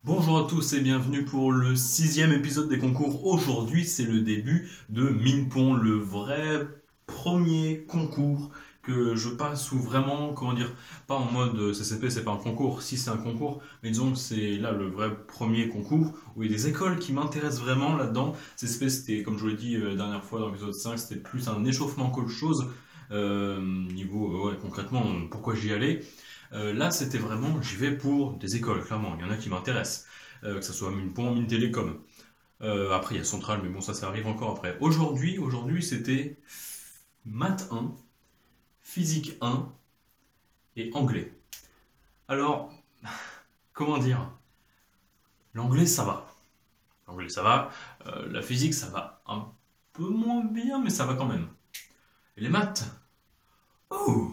Bonjour à tous et bienvenue pour le 6e épisode des concours. Aujourd'hui, c'est le début de Minpon, le vrai premier concours que je passe ou vraiment, comment dire, pas en mode CCP, c'est pas un concours, si c'est un concours, mais disons que c'est là le vrai premier concours où il y a des écoles qui m'intéressent vraiment là-dedans. CCP, c'était, comme je vous l'ai dit la dernière fois dans l'épisode 5, c'était plus un échauffement qu'autre chose. Niveau, ouais, concrètement, pourquoi j'y allais. Là, c'était vraiment, j'y vais pour des écoles, clairement. Il y en a qui m'intéressent, que ce soit Minpon, Mines Télécom. Après, il y a Centrale, mais bon, ça arrive encore après. Aujourd'hui, c'était maths 1, physique 1 et anglais. Alors, comment dire? L'anglais, ça va. L'anglais, ça va. La physique, ça va un peu moins bien, mais ça va quand même. Et les maths? Oh!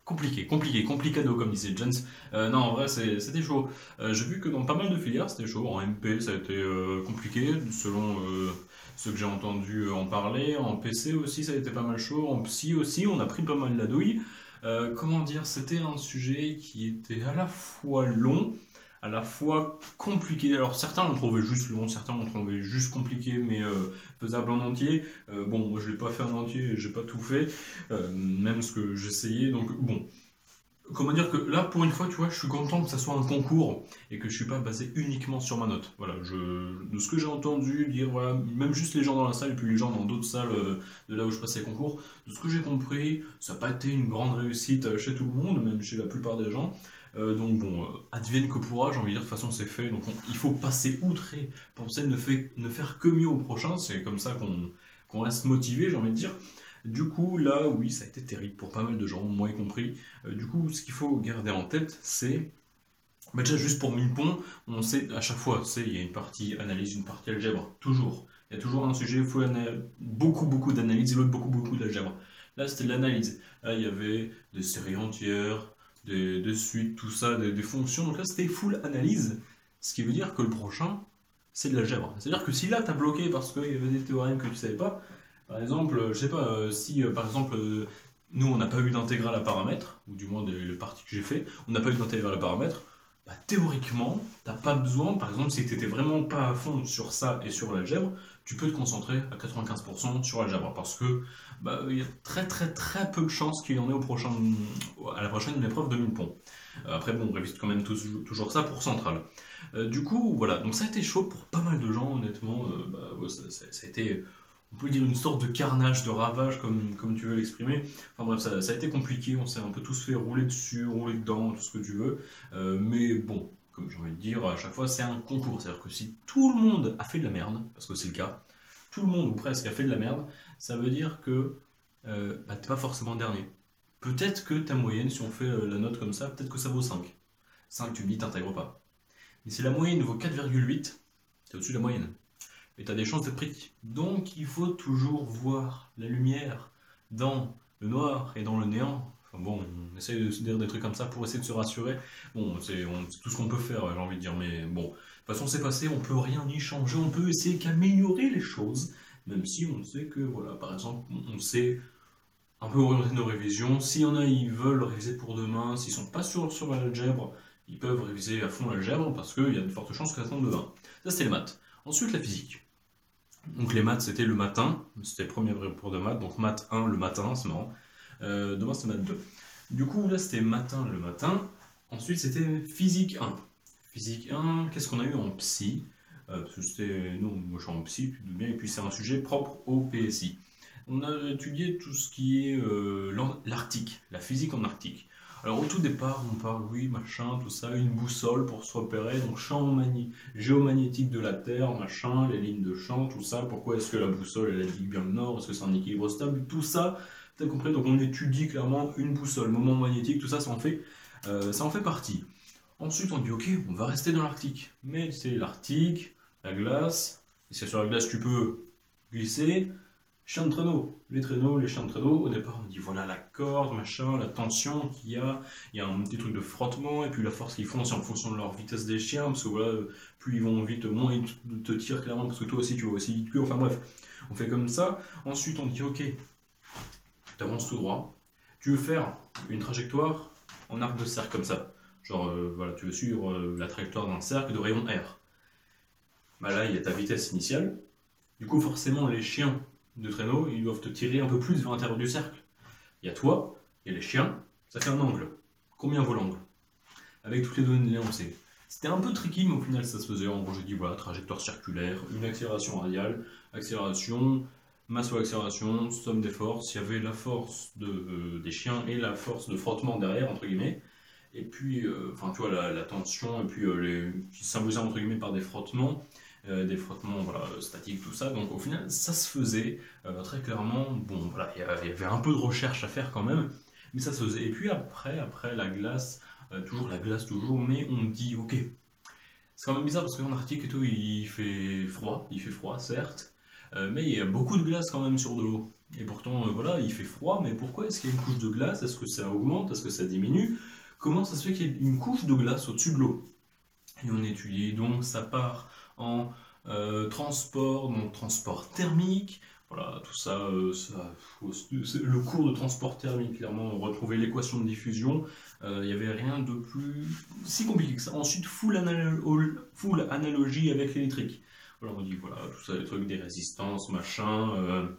Complicado comme disait Jens. Non, en vrai, c'était chaud. J'ai vu que dans pas mal de filières, c'était chaud. En MP, ça a été compliqué, selon ce que j'ai entendu en parler. En PC aussi, ça a été pas mal chaud. En psy aussi, on a pris pas mal la douille. Comment dire, c'était un sujet qui était à la fois long, à la fois compliqué. Alors certains l'ont trouvé juste long, certains l'ont trouvé juste compliqué, mais faisable en entier. Bon, moi je l'ai pas fait en entier, j'ai pas tout fait, même ce que j'essayais. Donc bon, comment dire que là, pour une fois, tu vois, je suis content que ça soit un concours et que je suis pas basé uniquement sur ma note. Voilà, de ce que j'ai entendu dire, voilà, même juste les gens dans la salle et puis les gens dans d'autres salles de là où je passais les concours, de ce que j'ai compris, ça n'a pas été une grande réussite chez tout le monde, même chez la plupart des gens. Donc bon, advienne que pourra, j'ai envie de dire, de toute façon c'est fait, donc il faut passer outre et penser ne faire que mieux au prochain, c'est comme ça qu'on reste motivé, j'ai envie de dire. Du coup, là, oui, ça a été terrible pour pas mal de gens, moi y compris. Du coup, ce qu'il faut garder en tête, c'est déjà juste pour Minpon, on sait à chaque fois, il y a une partie analyse, une partie algèbre, toujours. Il y a toujours un sujet, il faut beaucoup d'analyse et l'autre beaucoup d'algèbre. Là, c'était de l'analyse. Là, il y avait des séries entières, des suites, tout ça, des fonctions. Donc là, c'était full analyse. Ce qui veut dire que le prochain, c'est de l'algèbre. C'est-à-dire que si là, tu as bloqué parce qu'il y avait des théorèmes que tu savais pas, par exemple, je sais pas, si par exemple, nous, on n'a pas eu d'intégrale à paramètres, ou du moins les parties que j'ai fait, on n'a pas eu d'intégrale à paramètres, bah, théoriquement, t'as pas besoin, par exemple, si tu n'étais vraiment pas à fond sur ça et sur l'algèbre, tu peux te concentrer à 95% sur l'algèbre, parce que bah, il y a très peu de chances qu'il y en ait à la prochaine épreuve de Minpon. Après, bon, on révise quand même toujours ça pour Centrale. Du coup, voilà, donc ça a été chaud pour pas mal de gens, honnêtement. Bah, ouais, ça a été, on peut dire, une sorte de carnage, de ravage, comme tu veux l'exprimer. Enfin bref, ça a été compliqué, on s'est un peu tous fait rouler dessus, rouler dedans, tout ce que tu veux. Mais bon, comme j'ai envie de dire, à chaque fois, c'est un concours. C'est-à-dire que si tout le monde a fait de la merde, parce que c'est le cas, tout le monde ou presque a fait de la merde, ça veut dire que bah, t'es pas forcément dernier. Peut-être que ta moyenne, si on fait la note comme ça, peut-être que ça vaut 5. 5, tu me dis, t'intègres pas. Mais si la moyenne vaut 4,8, t'es au-dessus de la moyenne. Et t'as des chances d'être pris. Donc il faut toujours voir la lumière dans le noir et dans le néant. Enfin bon, on essaye de se dire des trucs comme ça pour essayer de se rassurer. Bon, c'est tout ce qu'on peut faire, j'ai envie de dire. Mais bon, de toute façon, c'est passé, on peut rien y changer, on peut essayer qu'améliorer les choses. Même si on sait que, voilà, par exemple, on sait un peu orienter nos révisions. S'il y en a, ils veulent réviser pour demain, s'ils sont pas sûrs sur l'algèbre, ils peuvent réviser à fond l'algèbre parce qu'il y a de fortes chances que ça tombe demain. Ça, c'était les maths. Ensuite, la physique. Donc les maths, c'était le matin, c'était le premier vrai cours de maths, donc maths 1 le matin, c'est marrant. Demain, c'était maths 2. Du coup, là, c'était matin le matin. Ensuite, c'était physique 1. Physique 1, qu'est-ce qu'on a eu en psy? Parce que c'était, nous, moi je suis en psy, tu te doutes bien, et puis c'est un sujet propre au PSI. On a étudié tout ce qui est l'Arctique, la physique en Arctique. Alors au tout départ, on parle, oui, machin, tout ça, une boussole pour se repérer, donc géomagnétique de la Terre, machin, les lignes de champ, tout ça, pourquoi est-ce que la boussole, elle indique bien le nord, est-ce que c'est un équilibre stable, tout ça, t'as compris, donc on étudie clairement une boussole, moment magnétique, tout ça, ça en fait partie. Ensuite, on dit, ok, on va rester dans l'Arctique, mais c'est l'Arctique, la glace, et si sur la glace tu peux glisser, chiens de traîneau, les chiens de traîneau, au départ on dit voilà la corde, machin, la tension il y a un petit truc de frottement, et puis la force qu'ils font c'est en fonction de leur vitesse des chiens, parce que voilà, plus ils vont vite, moins ils te tirent clairement, parce que toi aussi tu vas aussi vite qu'eux, enfin bref, on fait comme ça, ensuite on dit ok, tu avances tout droit, tu veux faire une trajectoire en arc de cercle comme ça, Genre, voilà, tu veux suivre la trajectoire d'un cercle de rayon R. Bah là, il y a ta vitesse initiale. Du coup, forcément, les chiens de traîneau, ils doivent te tirer un peu plus vers l'intérieur du cercle. Il y a toi, il y a les chiens, ça fait un angle. Combien vaut l'angle? Avec toutes les données on sait. C'était un peu tricky, mais au final, ça se faisait. En gros, j'ai dit, voilà, trajectoire circulaire, une accélération radiale, accélération, masse ou accélération, somme des forces. Il y avait la force des chiens et la force de frottement derrière, entre guillemets. Et puis, enfin, tu vois, la tension, et puis qui se symbolisait entre guillemets par des frottements voilà, statiques, tout ça. Donc au final, ça se faisait très clairement. Bon, voilà, il y avait un peu de recherche à faire quand même, mais ça se faisait. Et puis après la glace, toujours, mais on me dit, ok, c'est quand même bizarre parce qu'en Arctique et tout, il fait froid, certes, mais il y a beaucoup de glace quand même sur de l'eau. Et pourtant, voilà, il fait froid, mais pourquoi est-ce qu'il y a une couche de glace? Est-ce que ça augmente? Est-ce que ça diminue? Comment ça se fait qu'il y ait une couche de glace au-dessus de l'eau? Et on étudie, donc ça part en transport, donc transport thermique, voilà, tout ça, le cours de transport thermique, clairement, on retrouvait l'équation de diffusion, il n'y avait rien de plus si compliqué que ça. Ensuite, full analogie avec l'électrique. Voilà, on dit, voilà, tout ça, les trucs, des résistances, machin.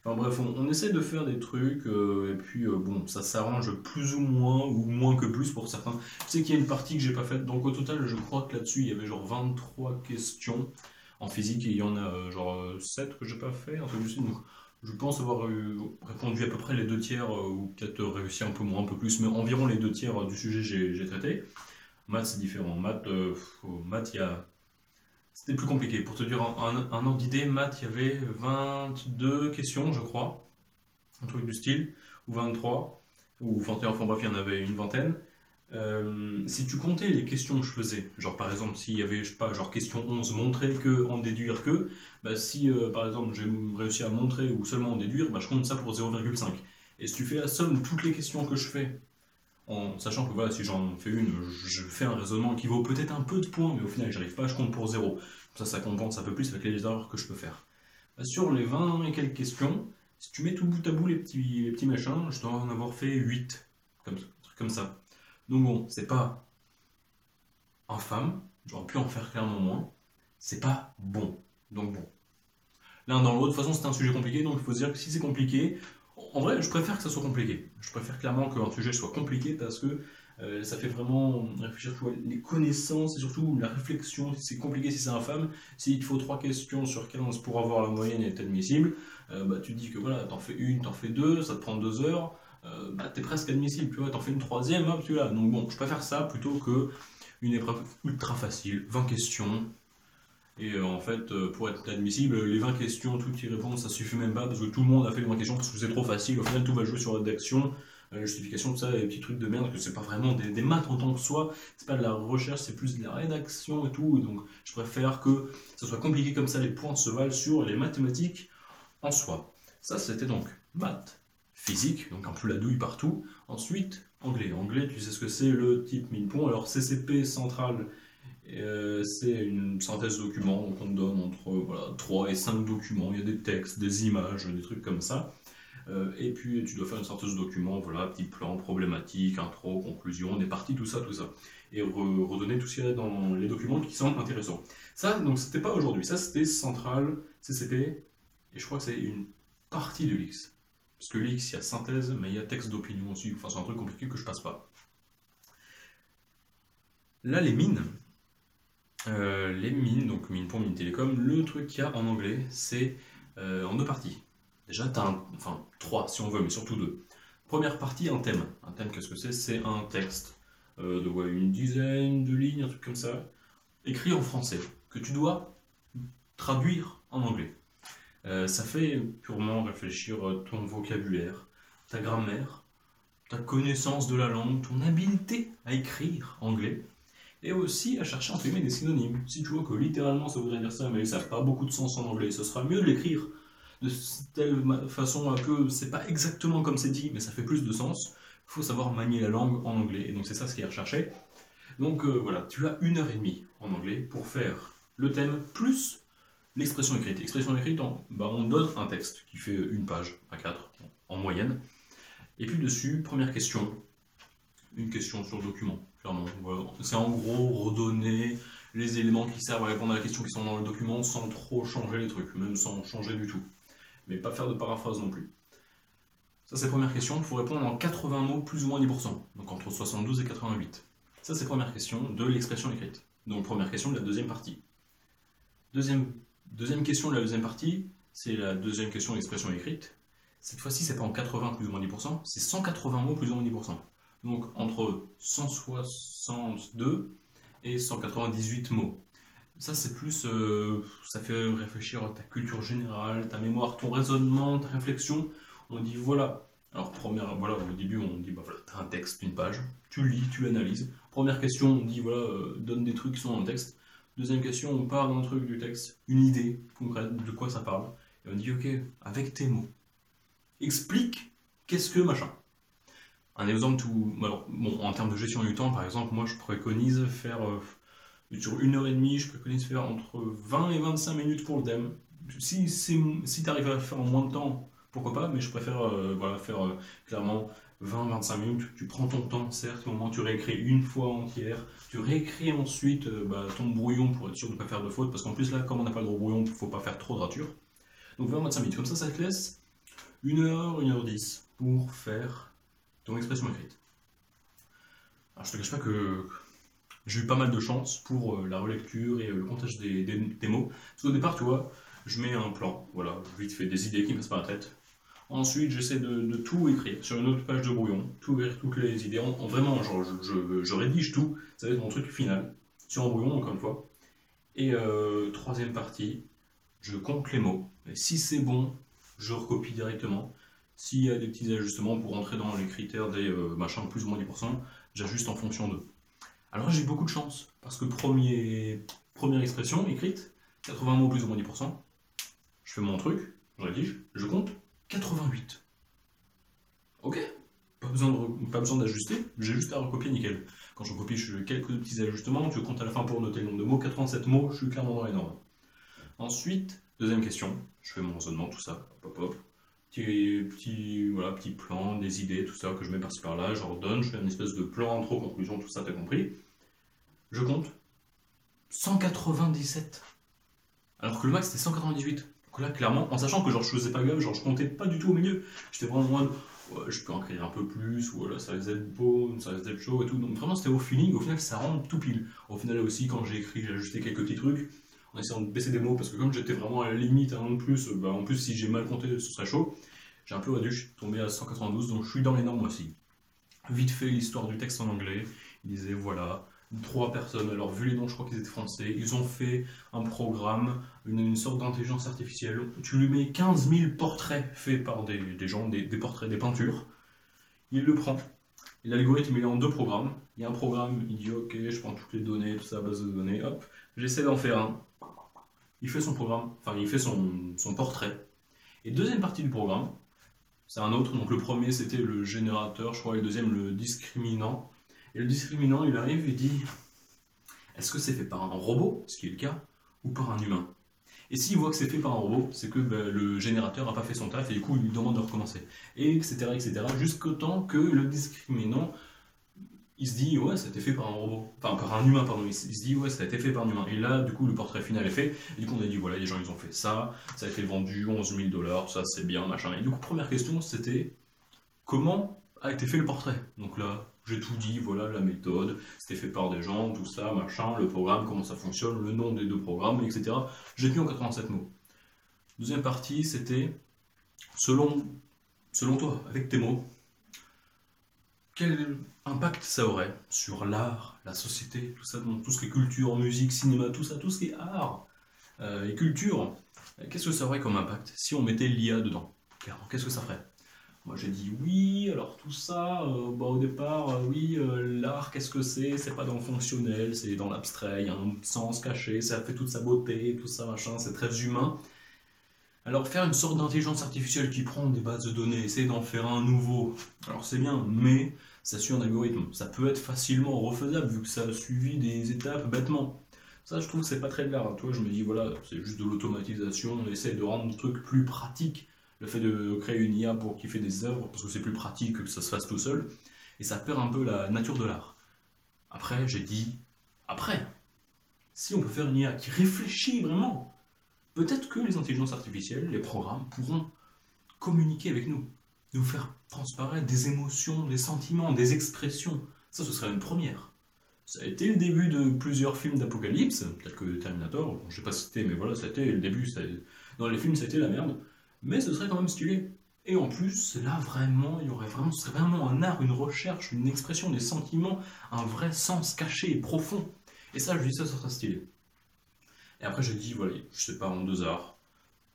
Enfin bref, on essaie de faire des trucs, et puis bon, ça s'arrange plus ou moins que plus pour certains. Je sais qu'il y a une partie que j'ai pas faite, donc au total, je crois que là-dessus, il y avait genre 23 questions en physique, et il y en a genre 7 que j'ai pas fait, un truc du style. Donc je pense avoir répondu à peu près les deux tiers, ou peut-être réussi un peu moins, un peu plus, mais environ les deux tiers du sujet j'ai traité. Maths, c'est différent. Maths, c'était plus compliqué. Pour te dire un ordre d'idée, maths, il y avait 22 questions, je crois, un truc du style, ou 23, ou 21, enfin bref, il y en avait une vingtaine. Si tu comptais les questions que je faisais, genre par exemple, s'il y avait, je sais pas, genre question 11, montrer que, en déduire que, bah si par exemple j'ai réussi à montrer ou seulement en déduire, bah je compte ça pour 0,5. Et si tu fais la somme de toutes les questions que je fais, en sachant que voilà, si j'en fais une, je fais un raisonnement qui vaut peut-être un peu de points, mais au final j'arrive pas, je compte pour 0. Ça compense un peu plus avec les erreurs que je peux faire. Bah, sur les 20 et quelques questions, si tu mets tout bout à bout les petits machins, je dois en avoir fait 8, un truc comme ça. Donc bon, c'est pas infâme, j'aurais pu en faire clairement moins, c'est pas bon. Donc bon. L'un dans l'autre, de toute façon c'est un sujet compliqué, donc il faut se dire que si c'est compliqué, en vrai je préfère que ça soit compliqué. Je préfère clairement qu'un sujet soit compliqué parce que ça fait vraiment réfléchir, tu vois, les connaissances et surtout la réflexion, si c'est compliqué, si c'est infâme, s'il te faut 3 questions sur 15 pour avoir la moyenne et être admissible, bah, tu te dis que voilà, t'en fais une, t'en fais deux, ça te prend 2 heures, bah, t'es presque admissible, tu vois, t'en fais une troisième, hop, tu l'as. Donc bon, je préfère ça plutôt que une épreuve ultra facile, 20 questions, et en fait, pour être admissible, les 20 questions, toutes y répondre, ça suffit même pas, parce que tout le monde a fait les 20 questions, parce que c'est trop facile, au final tout va jouer sur la rédaction, la justification, tout ça, les petits trucs de merde, que c'est pas vraiment des maths en tant que soi, c'est pas de la recherche, c'est plus de la rédaction et tout, et donc je préfère que ça soit compliqué comme ça, les points se valent sur les mathématiques en soi. Ça, c'était donc maths, physique, donc un peu la douille partout. Ensuite, anglais. Anglais, tu sais ce que c'est, le type mine-pont. Alors, CCP central, c'est une synthèse de documents, donc on te donne entre voilà, 3 et 5 documents. Il y a des textes, des images, des trucs comme ça. Et puis, tu dois faire une synthèse de documents, voilà, petit plan, problématique, intro, conclusion, des parties, tout ça, tout ça. Et redonner tout ce qu'il y a dans les documents qui sont intéressants. Ça, donc, c'était pas aujourd'hui. Ça, c'était central, CCP, et je crois que c'est une partie de l'X. Parce que l'X, il y a synthèse, mais il y a texte d'opinion aussi. Enfin, c'est un truc compliqué que je passe pas. Là, les mines, donc mine pour mine télécom, le truc qu'il y a en anglais, c'est en 2 parties. Déjà, enfin 3 si on veut, mais surtout 2. Première partie, un thème. Un thème, qu'est-ce que c'est? C'est un texte de ouais, une dizaine de lignes, un truc comme ça, écrit en français, que tu dois traduire en anglais. Ça fait purement réfléchir ton vocabulaire, ta grammaire, ta connaissance de la langue, ton habileté à écrire anglais, et aussi à chercher entre guillemets des synonymes. Si tu vois que littéralement ça voudrait dire ça, mais ça n'a pas beaucoup de sens en anglais, ce sera mieux de l'écrire de telle façon que c'est pas exactement comme c'est dit, mais ça fait plus de sens. Il faut savoir manier la langue en anglais, et donc c'est ça ce qui est recherché. Donc voilà, tu as 1 heure et demie en anglais pour faire le thème plus l'expression écrite. L'expression écrite, on donne un texte qui fait 1 page à 4 en moyenne. Et puis dessus, première question, une question sur le document. clairement. Voilà. C'est en gros redonner les éléments qui servent à répondre à la question qui sont dans le document sans trop changer les trucs, même sans changer du tout. Mais pas faire de paraphrase non plus. Ça, c'est la première question. Il faut répondre en 80 mots plus ou moins 10%, donc entre 72 et 88. Ça, c'est la première question de l'expression écrite. Donc, première question de la deuxième partie. Deuxième question de la deuxième partie, c'est la deuxième question de l'expression écrite. Cette fois-ci, c'est pas en 80 plus ou moins 10%, c'est 180 mots plus ou moins 10%. Donc, entre 162 et 198 mots. Ça, c'est plus. Ça fait réfléchir à ta culture générale, ta mémoire, ton raisonnement, ta réflexion. On dit voilà. Alors, voilà, au début, on dit bah voilà, t'as un texte, une page, tu lis, tu analyses. Première question, on dit voilà, donne des trucs qui sont dans le texte. Deuxième question, on part d'un truc du texte, une idée concrète de quoi ça parle. Et on dit ok, avec tes mots, explique qu'est-ce que machin. Un exemple tout. Alors, bon, en termes de gestion du temps, par exemple, moi je préconise faire. Sur 1 heure et demie, je préconise faire entre 20 et 25 minutes pour le thème. Si tu arrives à le faire en moins de temps, pourquoi pas, mais je préfère voilà, faire clairement 20-25 minutes. Tu prends ton temps, certes, au moment où tu réécris une fois entière. Tu réécris ensuite ton brouillon pour être sûr de ne pas faire de faute, parce qu'en plus, là, comme on n'a pas de gros brouillon, il ne faut pas faire trop de ratures. Donc 20-25 minutes. Comme ça te laisse 1 heure, 1 heure 10 pour faire ton expression écrite. Alors, je te cache pas que j'ai eu pas mal de chance pour la relecture et le comptage des mots. Parce qu'au départ, tu vois, je mets un plan, voilà, vite fait, des idées qui me passent par la tête. Ensuite, j'essaie de tout écrire sur une autre page de brouillon, tout écrire toutes les idées. Vraiment, genre, je rédige tout, ça va être mon truc final, sur un brouillon, encore une fois. Et troisième partie, je compte les mots. Et si c'est bon, je recopie directement. S'il y a des petits ajustements pour rentrer dans les critères des machins plus ou moins 10%, j'ajuste en fonction d'eux. Alors j'ai beaucoup de chance, parce que première expression écrite, 80 mots plus ou moins 10%, je fais mon truc, je rédige, je compte 88. Ok, pas besoin d'ajuster, j'ai juste à recopier nickel. Quand je recopie, je fais quelques petits ajustements, tu comptes à la fin pour noter le nombre de mots, 87 mots, je suis clairement dans les normes. Ensuite, deuxième question, je fais mon raisonnement, tout ça, hop hop. Petit plan, des idées, tout ça que je mets par-ci par-là, je redonne, je fais une espèce de plan, intro, conclusion, tout ça, t'as compris. Je compte 197. Alors que le max c'était 198. Donc là, clairement, en sachant que genre je faisais pas gaffe, genre je comptais pas du tout au milieu. J'étais vraiment en mode, ouais, je peux en créer un peu plus, ou voilà, ça risque d'être beau, ça risque d'être chaud et tout. Donc vraiment c'était au feeling, au final ça rentre tout pile. Au final aussi, quand j'ai écrit, j'ai ajusté quelques petits trucs en essayant de baisser des mots parce que comme j'étais vraiment à la limite, un an de plus, en plus si j'ai mal compté, ce serait chaud. J'ai un peu réduit, je suis tombé à 192, donc je suis dans les normes aussi. Vite fait l'histoire du texte en anglais, il disait voilà, 3 personnes, alors vu les noms je crois qu'ils étaient français, ils ont fait un programme, une sorte d'intelligence artificielle, tu lui mets 15 000 portraits faits par des gens, des portraits, des peintures, il le prend, et l'algorithme il est en 2 programmes, il y a un programme, il dit ok je prends toutes les données, tout ça, base de données, hop, j'essaie d'en faire un, il fait son programme, enfin il fait son portrait, et deuxième partie du programme, c'est un autre, donc le premier c'était le générateur, je crois, et le deuxième le discriminant. Et le discriminant, il arrive et dit est-ce que c'est fait par un robot, ce qui est le cas, ou par un humain? Et s'il voit que c'est fait par un robot, c'est que le générateur n'a pas fait son taf et du coup il lui demande de recommencer. Et etc. Jusqu'au temps que le discriminant il se dit ouais ça a été fait par un robot, enfin par un humain pardon, il se dit ouais ça a été fait par un humain. Et là du coup le portrait final est fait, et du coup on a dit voilà les gens ils ont fait ça, ça a été vendu 11 000 $, ça c'est bien machin. Et du coup première question c'était comment a été fait le portrait. Donc là j'ai tout dit, voilà la méthode, c'était fait par des gens, tout ça machin, le programme, comment ça fonctionne, le nom des 2 programmes, etc. J'ai tenu en 87 mots. Deuxième partie c'était selon toi avec tes mots. Quel impact ça aurait sur l'art, la société, tout ça, donc tout ce qui est culture, musique, cinéma, tout ça, tout ce qui est art et culture, qu'est-ce que ça aurait comme impact si on mettait l'IA dedans? Clairement, qu'est-ce que ça ferait? Moi j'ai dit oui, alors tout ça, au départ, oui, l'art, qu'est-ce que c'est? C'est pas dans le fonctionnel, c'est dans l'abstrait, il y a un sens caché, ça fait toute sa beauté, tout ça, machin, c'est très humain. Alors faire une sorte d'intelligence artificielle qui prend des bases de données, essayer d'en faire un nouveau, alors c'est bien, mais ça suit un algorithme. Ça peut être facilement refaisable vu que ça a suivi des étapes bêtement. Ça je trouve que c'est pas très de l'art. Toi je me dis voilà, c'est juste de l'automatisation, on essaie de rendre le truc plus pratique. Le fait de créer une IA pour qu'il fait des œuvres, parce que c'est plus pratique que ça se fasse tout seul, et ça perd un peu la nature de l'art. Après, j'ai dit, après, si on peut faire une IA qui réfléchit vraiment, peut-être que les intelligences artificielles, les programmes, pourront communiquer avec nous, nous faire transparaître des émotions, des sentiments, des expressions. Ça, ce serait une première. Ça a été le début de plusieurs films d'apocalypse, tels que Terminator, bon, je sais pas cité, mais voilà, ça a été le début, dans les films, ça a été la merde, mais ce serait quand même stylé. Et en plus, là, vraiment, il y aurait vraiment, ce serait vraiment un art, une recherche, une expression des sentiments, un vrai sens caché et profond. Et ça, je dis ça serait stylé. Et après, je dis, voilà, je sais pas, en 2 heures,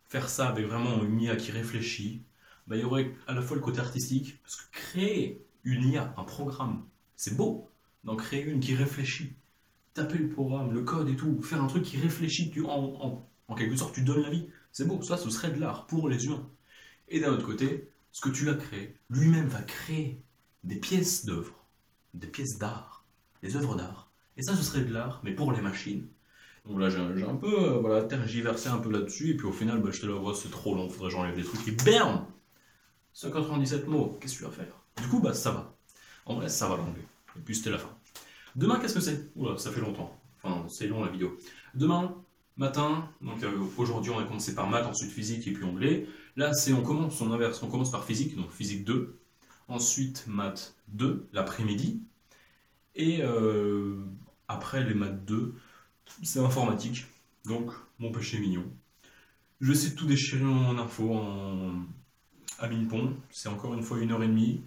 faire ça avec vraiment une IA qui réfléchit, bah, il y aurait à la fois le côté artistique, parce que créer une IA, un programme, c'est beau, d'en créer une qui réfléchit. Taper le programme, le code et tout, faire un truc qui réfléchit, en quelque sorte, tu donnes la vie. C'est beau, ça, ce serait de l'art pour les humains. Et d'un autre côté, ce que tu as créé, lui-même va créer des pièces d'œuvres, des pièces d'art, des œuvres d'art. Et ça, ce serait de l'art, mais pour les machines. Donc là, j'ai un peu voilà, tergiversé un peu là-dessus, et puis au final, bah, je te l'avoue, c'est trop long, faudrait que j'enlève des trucs, et bam 197 mots, qu'est-ce que tu vas faire? Du coup, bah ça va. En vrai, ça va l'enlever. Et puis c'était la fin. Demain, qu'est-ce que c'est? Oula, ça fait longtemps. Enfin, c'est long la vidéo. Demain, matin, donc aujourd'hui on a commencé par maths, ensuite physique et puis anglais. Là, on inverse, on commence par physique, donc physique 2. Ensuite, maths 2, l'après-midi. Et après les maths 2, c'est informatique. Donc, mon péché mignon. Je vais essayer de tout déchirer en info à Minpon. C'est encore une fois 1 h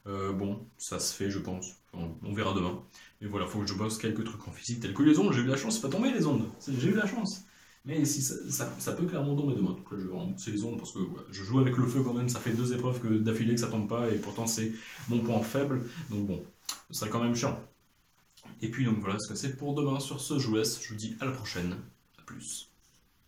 30. Bon, ça se fait, je pense. Enfin, on verra demain. Mais voilà, faut que je bosse quelques trucs en physique, tels que les ondes. J'ai eu la chance, c'est pas tombé les ondes. J'ai eu la chance. Mais si ça peut clairement tomber demain. Donc là, je vais rembourser les ondes parce que voilà, je joue avec le feu quand même. Ça fait 2 épreuves d'affilée que ça tombe pas. Et pourtant, c'est mon point faible. Donc bon, ce serait quand même chiant. Et puis donc voilà ce que c'est pour demain. Sur ce, je vous laisse. Je vous dis à la prochaine. A plus.